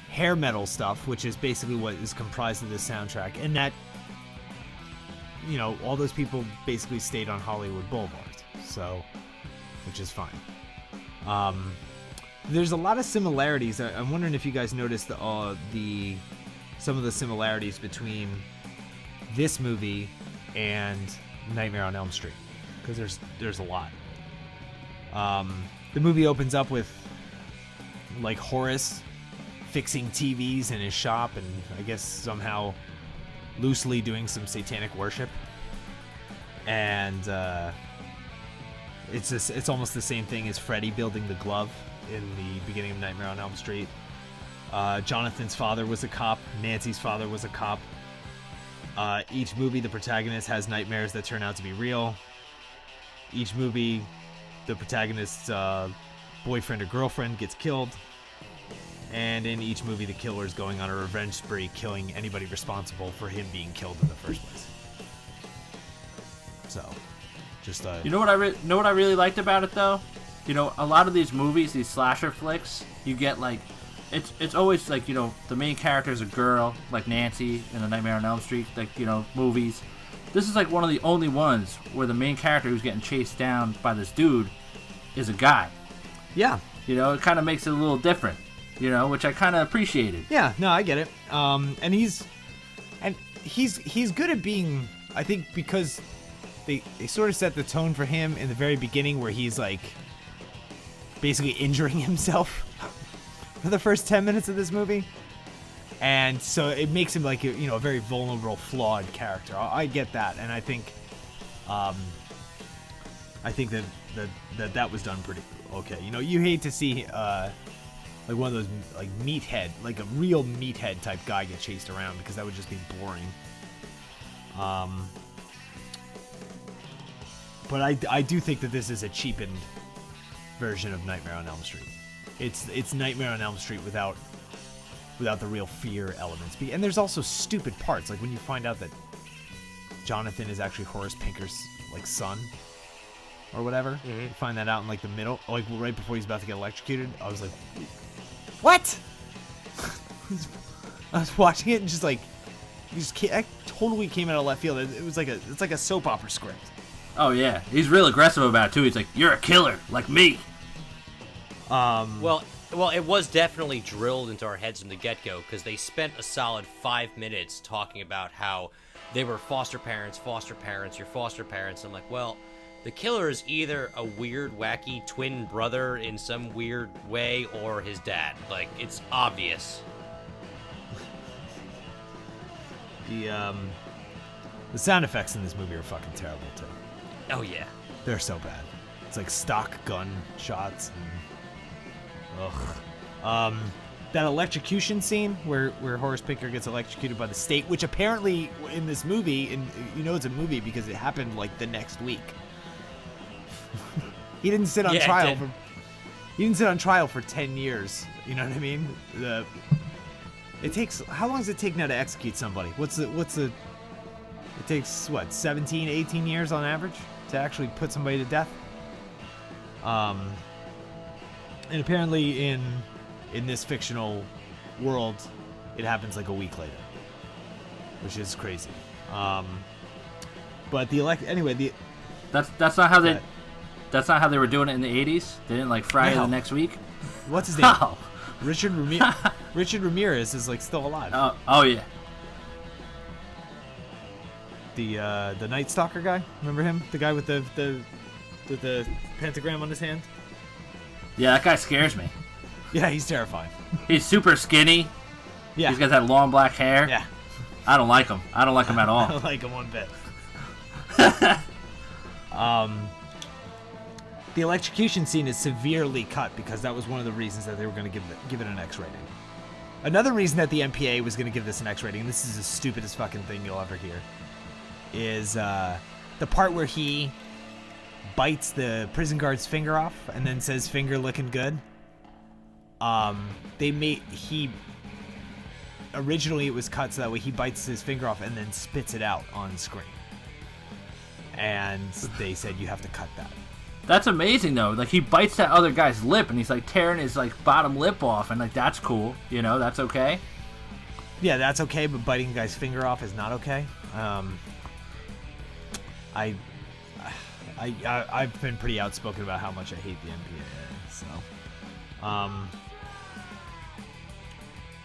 hair metal stuff, which is basically what is comprised of this soundtrack, and that, all those people basically stayed on Hollywood Boulevard, so, which is fine. There's a lot of similarities. I'm wondering if you guys noticed some of the similarities between this movie and Nightmare on Elm Street, because there's a lot. The movie opens up with like Horace fixing TVs in his shop, and I guess somehow loosely doing some satanic worship, and it's almost the same thing as Freddy building the glove in the beginning of Nightmare on Elm Street. Jonathan's father was a cop. Nancy's father was a cop. Each movie, the protagonist has nightmares that turn out to be real. Each movie, the protagonist's boyfriend or girlfriend gets killed. And in each movie, the killer is going on a revenge spree, killing anybody responsible for him being killed in the first place. So, just
you know what I really liked about it though? You know, a lot of these movies, these slasher flicks, you get like, it's always like, you know, the main character is a girl, like Nancy in the Nightmare on Elm Street, like, you know, movies. This is like one of the only ones where the main character who's getting chased down by this dude is a guy.
Yeah.
You know, it kind of makes it a little different, you know, which I kind of appreciated.
Yeah, no, I get it. And he's good at being, I think, because they sort of set the tone for him in the very beginning where he's like basically injuring himself for the first 10 minutes of this movie. And so it makes him like, you know, a very vulnerable, flawed character. I get that. And I think that was done pretty okay. You know, you hate to see like one of those like meathead, like a real meathead type guy get chased around, because that would just be boring. But I do think that this is a cheapened version of Nightmare on Elm Street. It's Nightmare on Elm Street without the real fear elements. And there's also stupid parts, like when you find out that Jonathan is actually Horace Pinker's like son or whatever. Mm-hmm. You find that out in like the middle, like right before he's about to get electrocuted. I was like, what? I was watching it and just like, that totally came out of left field. It's like a soap opera script.
Oh yeah, he's real aggressive about it too. He's like, "You're a killer, like me."
Well, it was definitely drilled into our heads from the get-go, because they spent a solid 5 minutes talking about how they were foster parents, your foster parents. I'm like, well, the killer is either a weird, wacky twin brother in some weird way, or his dad. Like, it's obvious.
The sound effects in this movie are fucking terrible too.
Oh yeah,
they're so bad. It's like stock gun shots. Ugh. That electrocution scene where Horace Pinker gets electrocuted by the state, which apparently in this movie, and you know it's a movie because it happened like the next week. He didn't sit on trial for. He didn't sit on trial for 10 years. You know what I mean? It takes, how long does it take now to execute somebody? It takes what, 17, 18 years on average to actually put somebody to death? And apparently in this fictional world, it happens like a week later, which is crazy. But
that's not how they. That's not how they were doing it in the 80s. They didn't like Friday the next week.
What's his name? Oh. Richard Ramirez is like still alive.
Oh yeah.
The Night Stalker guy. Remember him? The guy with the pentagram on his hand.
Yeah, that guy scares me.
Yeah, he's terrifying.
He's super skinny.
Yeah.
He's got that long black hair.
Yeah.
I don't like him. I don't like him at all.
I don't like him one bit. The electrocution scene is severely cut because that was one of the reasons that they were going to give it an X rating. Another reason that the MPA was going to give this an X rating, and this is the stupidest fucking thing you'll ever hear, is the part where he bites the prison guard's finger off and then says, "Finger looking good." Originally it was cut so that way he bites his finger off and then spits it out on screen. And they said you have to cut that.
That's amazing though. Like he bites that other guy's lip and he's like tearing his like bottom lip off, and like that's cool. You know, that's okay.
Yeah, that's okay, but biting a guy's finger off is not okay. I've been pretty outspoken about how much I hate the MPAA. So,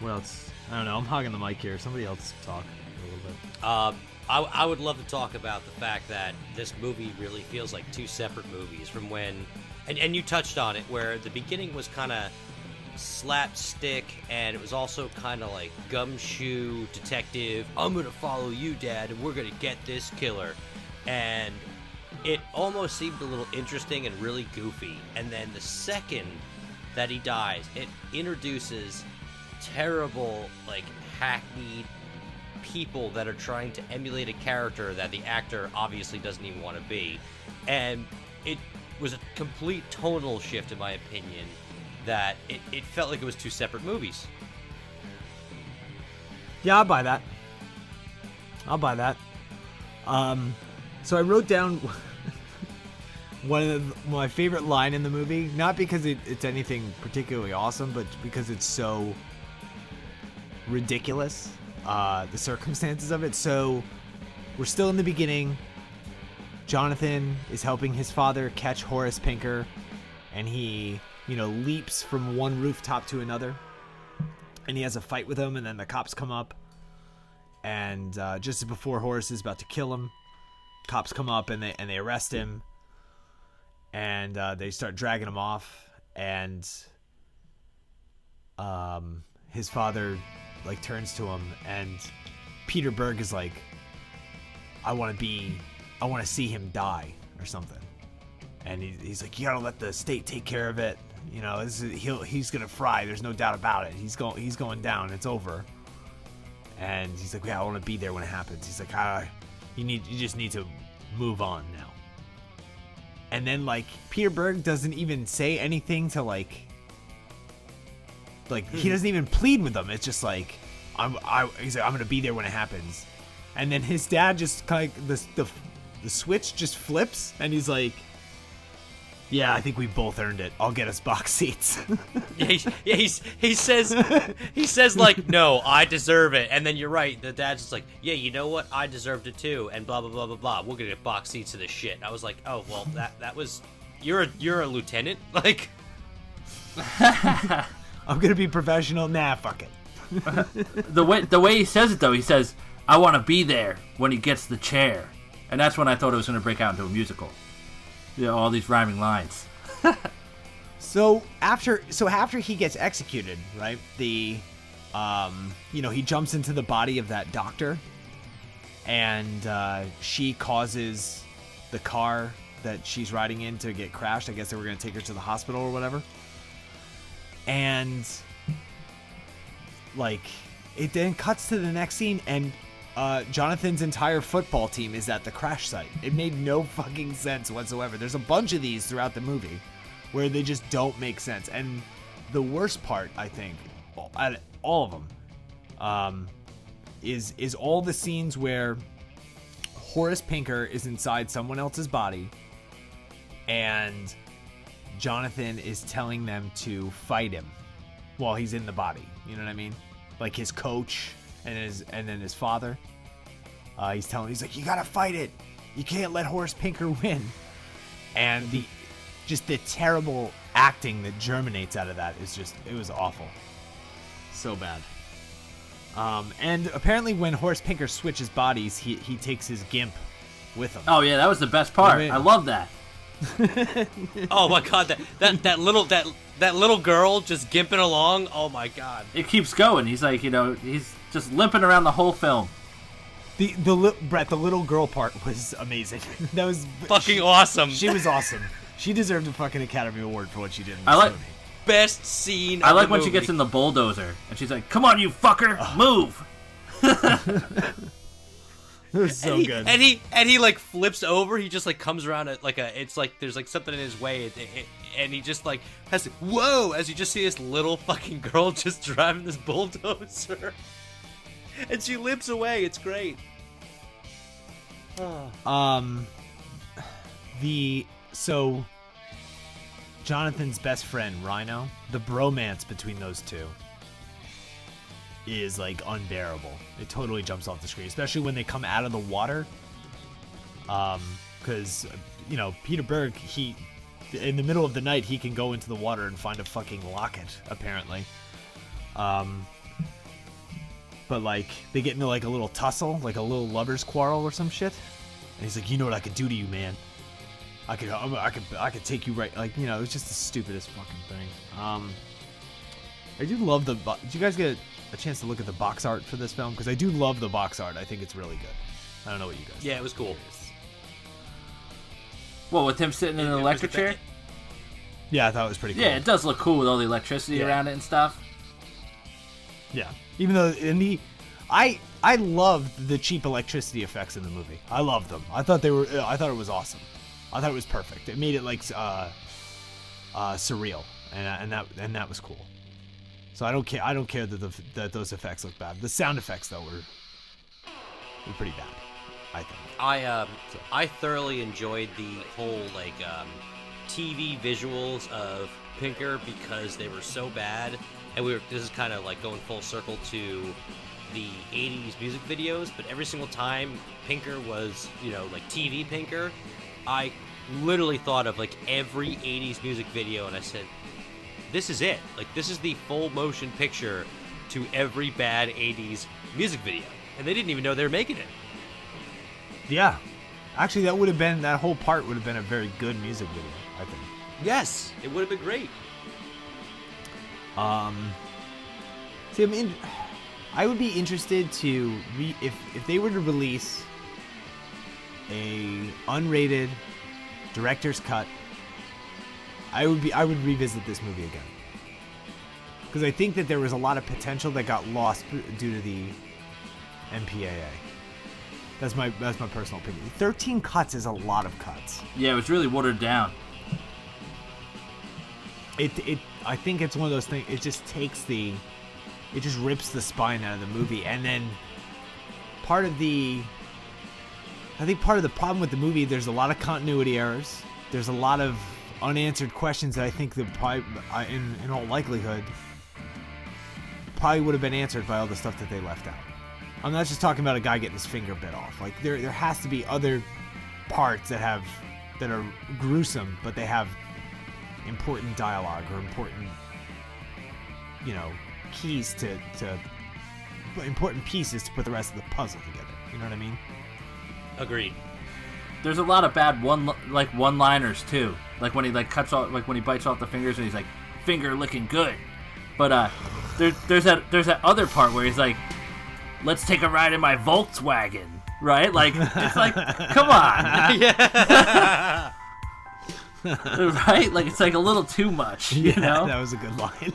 what else? I don't know. I'm hogging the mic here. Somebody else talk a little bit.
I would love to talk about the fact that this movie really feels like two separate movies from when, and you touched on it, where the beginning was kind of slapstick, and it was also kind of like gumshoe detective, I'm going to follow you, Dad, and we're going to get this killer. And it almost seemed a little interesting and really goofy. And then the second that he dies, it introduces terrible, like, hackneyed people that are trying to emulate a character that the actor obviously doesn't even want to be. And it was a complete tonal shift, in my opinion, that it felt like it was two separate movies.
Yeah, I'll buy that. So I wrote down my favorite line in the movie, not because it's anything particularly awesome, but because it's so ridiculous, the circumstances of it. So we're still in the beginning. Jonathan is helping his father catch Horace Pinker, and he, leaps from one rooftop to another, and he has a fight with him, and then the cops come up, and just before Horace is about to kill him, cops come up and they arrest him, and they start dragging him off, and his father turns to him, and Peter Berg is like, I want to see him die or something. And he's like, you gotta let the state take care of it. He's gonna fry. There's no doubt about it. He's going down. It's over. And he's like, yeah, I want to be there when it happens. He's like, you just need to move on now. And then Peter Berg doesn't even say anything to he doesn't even plead with them. It's just he's like, I'm gonna be there when it happens. And then his dad just the switch just flips, and he's like, yeah, I think we both earned it. I'll get us box seats.
He says no, I deserve it. And then you're right, the dad's just like, yeah, you know what, I deserved it too, and blah blah blah blah blah. We're gonna get box seats to this shit. And I was like, oh well, that was you're a lieutenant,
I'm gonna be professional. Nah, fuck it.
The way he says it though, he says, I want to be there when he gets the chair. And that's when I thought it was going to break out into a musical. All these rhyming lines.
So after he gets executed, right? He jumps into the body of that doctor, and she causes the car that she's riding in to get crashed. I guess they were going to take her to the hospital or whatever. And it then cuts to the next scene, and Jonathan's entire football team is at the crash site. It made no fucking sense whatsoever. There's a bunch of these throughout the movie where they just don't make sense. And the worst part, I think, all of them, is all the scenes where Horace Pinker is inside someone else's body, and Jonathan is telling them to fight him while he's in the body. You know what I mean? Like his coach and then his father. He's like, you gotta fight it. You can't let Horace Pinker win. And the terrible acting that germinates out of that is it was awful. So bad. And apparently when Horace Pinker switches bodies, he takes his gimp with him.
Oh yeah, that was the best part. I love that.
Oh my god, that little girl just gimping along. Oh my god.
It keeps going. He's like, he's just limping around the whole film.
Brett, the little girl part was amazing. That was
fucking awesome.
She was awesome. She deserved a fucking Academy Award for what she did in this movie.
Best scene.
I like when she gets in the bulldozer and she's like, "Come on, you fucker, move!"
It was so good.
And he flips over. He just comes around at it's like there's something in his way, and he just has to, whoa, as you just see this little fucking girl just driving this bulldozer, and she limps away. It's great.
So Jonathan's best friend Rhino, the bromance between those two is unbearable. It totally jumps off the screen, especially when they come out of the water. Because Peter Berg, he in the middle of the night he can go into the water and find a fucking locket apparently. But they get into a little tussle, a little lovers quarrel or some shit. And he's like, you know what I could do to you, man? I could take you right. It's just the stupidest fucking thing. I do love did you guys get a chance to look at the box art for this film? Because I do love the box art. I think it's really good. I don't know what you guys think.
Yeah, it was cool.
Well, with him sitting in an electric chair?
Yeah, I thought it was pretty cool.
Yeah, it does look cool with all the electricity around it and stuff.
Yeah. Even though I loved the cheap electricity effects in the movie. I loved them. I thought it was awesome. I thought it was perfect. It made it surreal, and that was cool. So I don't care that those effects look bad. The sound effects though were pretty bad. I think.
I thoroughly enjoyed the whole like TV visuals of Pinker because they were so bad, and this is kind of like going full circle to the 80s music videos, but every single time Pinker was, like TV Pinker, I literally thought of like every 80s music video, and I said, this is it. Like, this is the full motion picture to every bad 80s music video. And they didn't even know they were making it.
Yeah. Actually, that whole part would have been a very good music video, I think.
Yes, it would have been great.
See, I mean, I would be interested to if they were to release a unrated director's cut, I would revisit this movie again. Because I think that there was a lot of potential that got lost due to the MPAA. That's my personal opinion. 13 cuts is a lot of cuts.
Yeah, it was really watered down.
I think it's one of those things. It just rips the spine out of the movie, and then part of the problem with the movie, there's a lot of continuity errors. There's a lot of unanswered questions that I think that probably, in all likelihood, probably would have been answered by all the stuff that they left out. I'm not just talking about a guy getting his finger bit off. Like there has to be other parts that are gruesome, but they have important dialogue or important, keys to important pieces to put the rest of the puzzle together. You know what I mean?
Agreed.
There's a lot of bad one-liners too. Like when he cuts off, like when he bites off the fingers and he's like, finger looking good. But there's that other part where he's like, let's take a ride in my Volkswagen, right? Like it's like, come on.
Yeah.
Right? Like it's like a little too much, you know?
That was a good line.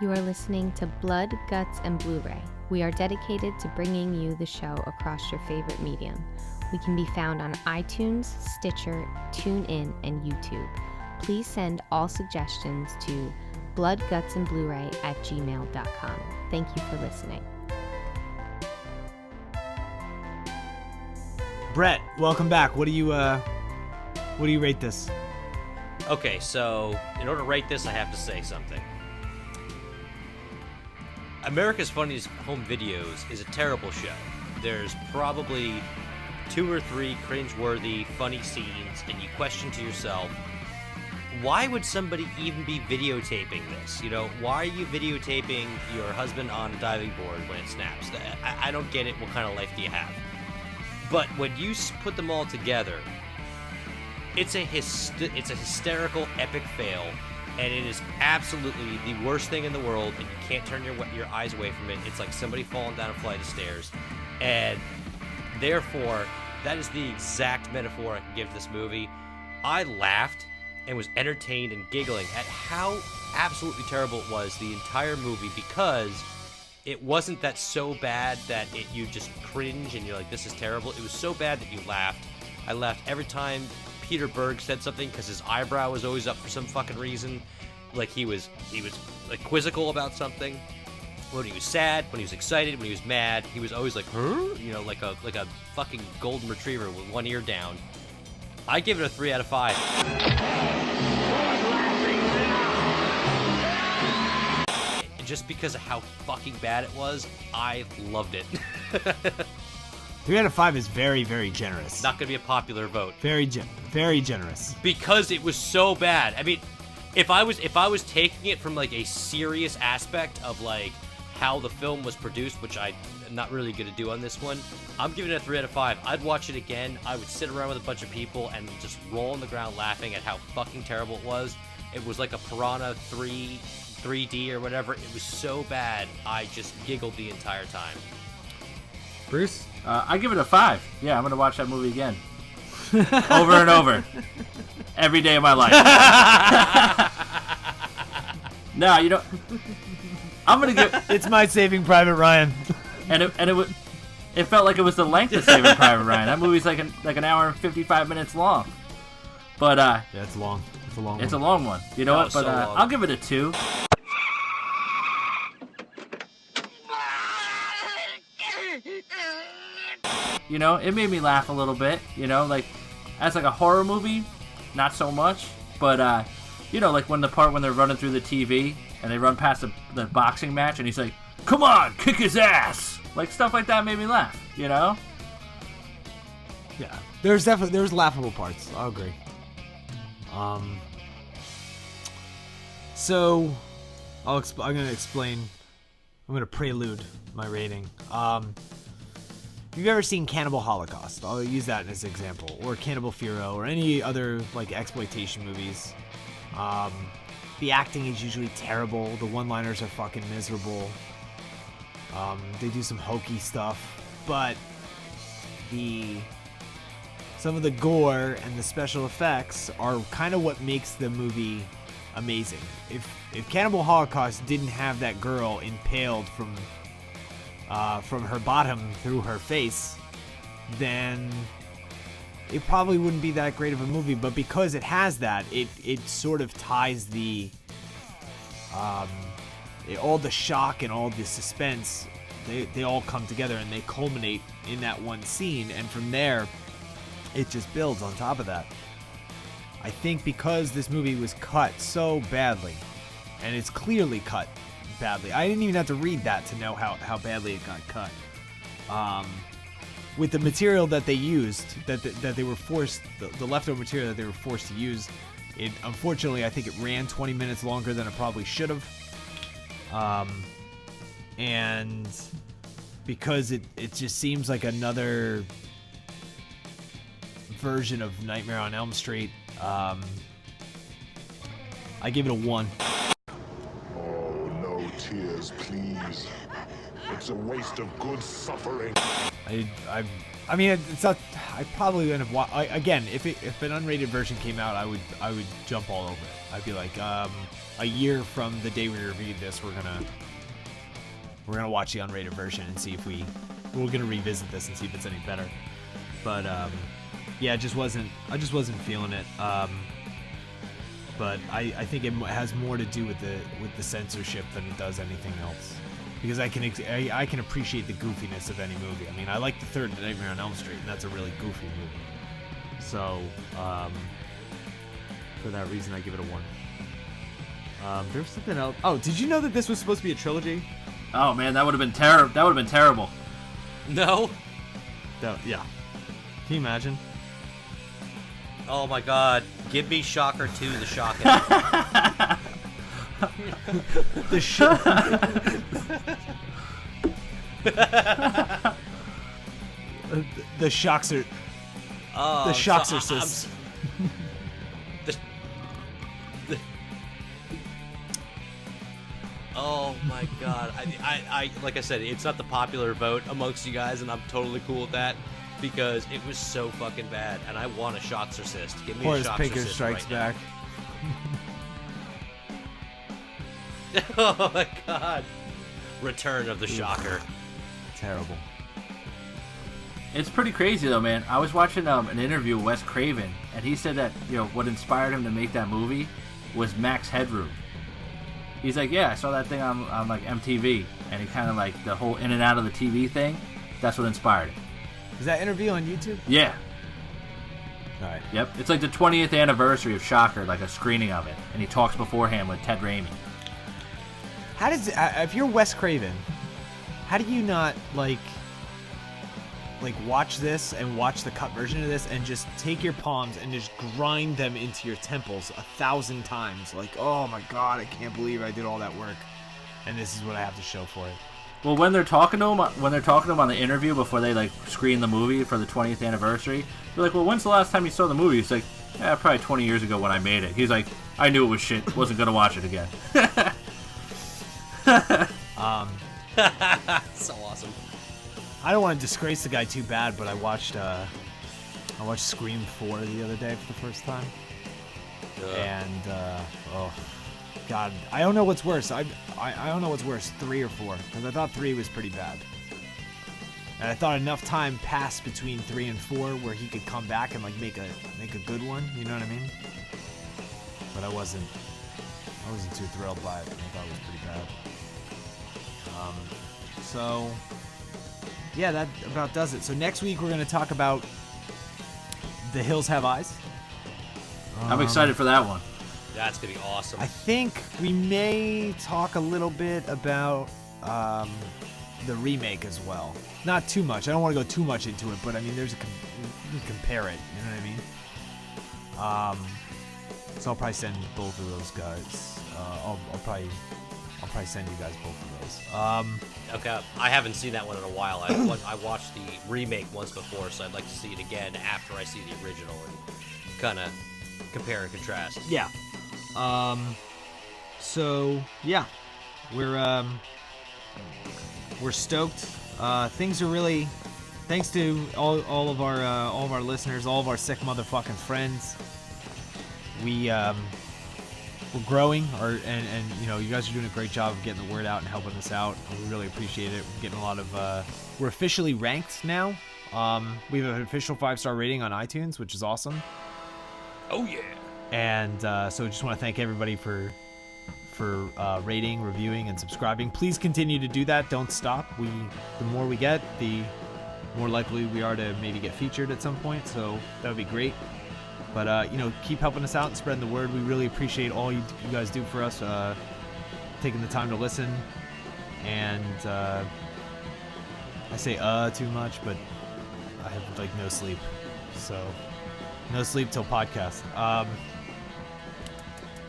You are listening to Blood, Guts, and Blu-ray. We are dedicated to bringing you the show across your favorite medium. We can be found on iTunes, Stitcher, TuneIn, and YouTube. Please send all suggestions to bloodgutsandbluray@gmail.com. Thank you for listening.
Brett, welcome back. What do you rate this?
Okay, so in order to rate this, I have to say something. America's Funniest Home Videos is a terrible show. There's probably 2 or 3 cringe-worthy, funny scenes, and you question to yourself, why would somebody even be videotaping this? Why are you videotaping your husband on a diving board when it snaps? I don't get it. What kind of life do you have? But when you put them all together, it's a hysterical, epic fail, and it is absolutely the worst thing in the world, and you can't turn your eyes away from it. It's like somebody falling down a flight of stairs, and therefore, that is the exact metaphor I can give to this movie. I laughed and was entertained and giggling at how absolutely terrible it was the entire movie, because it wasn't that so bad that you just cringe and you're like, this is terrible. It was so bad that you laughed. I laughed every time Peter Berg said something because his eyebrow was always up for some fucking reason. Like he was like quizzical about something. When he was sad, when he was excited, when he was mad, he was always like, huh? Like a fucking golden retriever with one ear down. I give it a 3 out of 5. Just because of how fucking bad it was, I loved it.
3 out of 5 is very, very generous.
Not gonna be a popular vote.
Very generous.
Because it was so bad. I mean, if I was taking it from like a serious aspect of like how the film was produced, which I'm not really gonna do on this one, I'm giving it a 3 out of 5. I'd watch it again. I would sit around with a bunch of people and just roll on the ground laughing at how fucking terrible it was. It was like a Piranha 3D or whatever. It was so bad, I just giggled the entire time.
Bruce?
I give it a 5. Yeah, I'm going to watch that movie again. Over and over. Every day of my life. No, you don't. I'm going to give...
It's my Saving Private Ryan.
And it felt like it was the length of Saving Private Ryan. That movie's like an hour and 55 minutes long. But
yeah, it's long. It's a long one.
It's a long one. You know what? But I'll give it a 2. You know, it made me laugh a little bit. You know, like as like a horror movie, not so much. But you know, like when they're running through the TV and they run past the boxing match, and he's like, "Come on, kick his ass!" Like stuff like that made me laugh. You know?
Yeah, there's laughable parts. I'll agree. So I'm gonna prelude my rating. If you've ever seen Cannibal Holocaust, I'll use that as an example, or Cannibal Ferox, or any other like exploitation movies. The acting is usually terrible. The one-liners are fucking miserable. They do some hokey stuff, but some of the gore and the special effects are kind of what makes the movie amazing. If Cannibal Holocaust didn't have that girl impaled from her bottom through her face, then it probably wouldn't be that great of a movie. But because it has that, it sort of ties all the shock and all the suspense. They all come together and they culminate in that one scene, and from there it just builds on top of that. I think because this movie was cut so badly, and it's clearly cut badly. I didn't even have to read that to know how badly it got cut. With the material that they used, that they were forced, the leftover material that they were forced to use, unfortunately I think it ran 20 minutes longer than it probably should have. And because it just seems like another version of Nightmare on Elm Street, I give it a 1.
Oh, no tears, please. It's a waste of good suffering.
I mean, it's not. I probably wouldn't have. Again, if an unrated version came out, I would jump all over it. I'd be like, a year from the day we reviewed this, we're gonna watch the unrated version and see if we're gonna revisit this and see if it's any better. But yeah, I just wasn't feeling it. But I think it has more to do with the censorship than it does anything else. Because I can appreciate the goofiness of any movie. I mean, I like the third Nightmare on Elm Street, and that's a really goofy movie. So, for that reason, I give it a 1. There was something else. Oh, did you know that this was supposed to be a trilogy?
Oh man, that would have been terrible. That would have been terrible.
No.
Yeah. Can you imagine?
Oh my God! Give me Shocker 2: The Shocking.
The shocks are. The shocks are sis.
Oh my God! I like I said, it's not the popular vote amongst you guys, and I'm totally cool with that because it was so fucking bad, and I want a Shocksorcist. Give me
Horace
a Shocksorcist
Pinker Strikes
right
Back.
Oh my God! Return of the Shocker.
Terrible.
It's pretty crazy though, man. I was watching an interview with Wes Craven, and he said that what inspired him to make that movie was Max Headroom. He's like, yeah, I saw that thing on like MTV, and he kind of like the whole in and out of the TV thing. That's what inspired it.
Is that interview on YouTube?
Yeah.
All right.
Yep. It's like the 20th anniversary of Shocker, like a screening of it, and he talks beforehand with Ted Raimi.
How does if you're Wes Craven, how do you not like watch this and watch the cut version of this and just take your palms and just grind them into your temples 1,000 times? Like, oh my God, I can't believe I did all that work, and this is what I have to show for it.
Well, when they're talking to him on the interview before they like screen the movie for the 20th anniversary, they're like, "Well, when's the last time you saw the movie?" He's like, "Yeah, probably 20 years ago when I made it." He's like, "I knew it was shit. Wasn't gonna watch it again."
So awesome.
I don't want to disgrace the guy too bad, but I watched Scream 4 the other day for the first time. And oh God, I don't know what's worse. I don't know what's worse, 3 or 4, because I thought 3 was pretty bad. And I thought enough time passed between 3 and 4 where he could come back and like make a good one. You know what I mean? But I wasn't too thrilled by it. I thought it was pretty bad. So yeah, that about does it. So next week we're going to talk about The Hills Have Eyes.
I'm excited for that one.
That's going to be awesome.
I think we may talk a little bit about the remake as well. Not too much. I don't want to go too much into it, but I mean, there's you can compare it. You know what I mean? So I'll probably send both of those guys. I'll probably send you guys both of those.
Okay, I haven't seen that one in a while. I watched the remake once before, so I'd like to see it again after I see the original and kind of compare and contrast.
Yeah. So yeah, we're stoked. Things are really, thanks to all of our listeners, all of our sick motherfucking friends. We're growing, and you know, you guys are doing a great job of getting the word out and helping us out. We really appreciate it. We're getting a lot of. We're officially ranked now. We have an official 5-star rating on iTunes, which is awesome.
Oh yeah.
And so just want to thank everybody for rating, reviewing, and subscribing. Please continue to do that. Don't stop. The more we get, the more likely we are to maybe get featured at some point. So that would be great. But you know, keep helping us out and spreading the word. We really appreciate all you guys do for us, taking the time to listen. And I say too much, but I have like no sleep, so no sleep till podcast.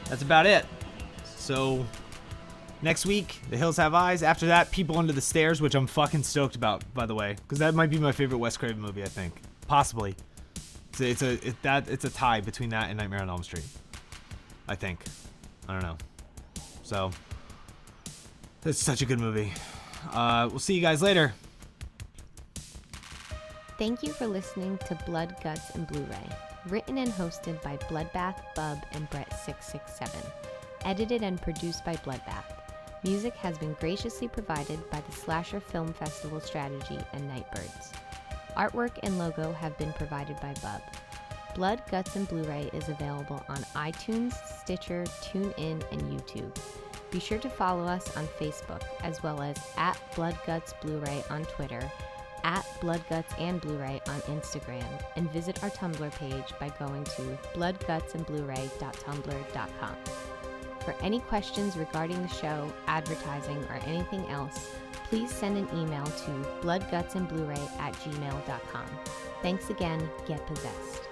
That's about it. So next week, The Hills Have Eyes. After that, People Under the Stairs, which I'm fucking stoked about, by the way, because that might be my favorite Wes Craven movie. I think possibly. It's a tie between that and Nightmare on Elm Street. I think. I don't know. So it's such a good movie. We'll see you guys later.
Thank you for listening to Blood, Guts, and Blu-ray. Written and hosted by Bloodbath, Bub, and Brett667. Edited and produced by Bloodbath. Music has been graciously provided by the Slasher Film Festival Strategy and Nightbirds. Artwork and logo have been provided by Bub. Blood, Guts, and Blu-ray is available on iTunes, Stitcher, TuneIn, and YouTube. Be sure to follow us on Facebook, as well as @BloodGutsBluray on Twitter, @BloodGutsandBluray on Instagram, and visit our Tumblr page by going to bloodgutsandbluray.tumblr.com. For any questions regarding the show, advertising, or anything else, please send an email to bloodgutsandbluray@gmail.com. Thanks again. Get possessed.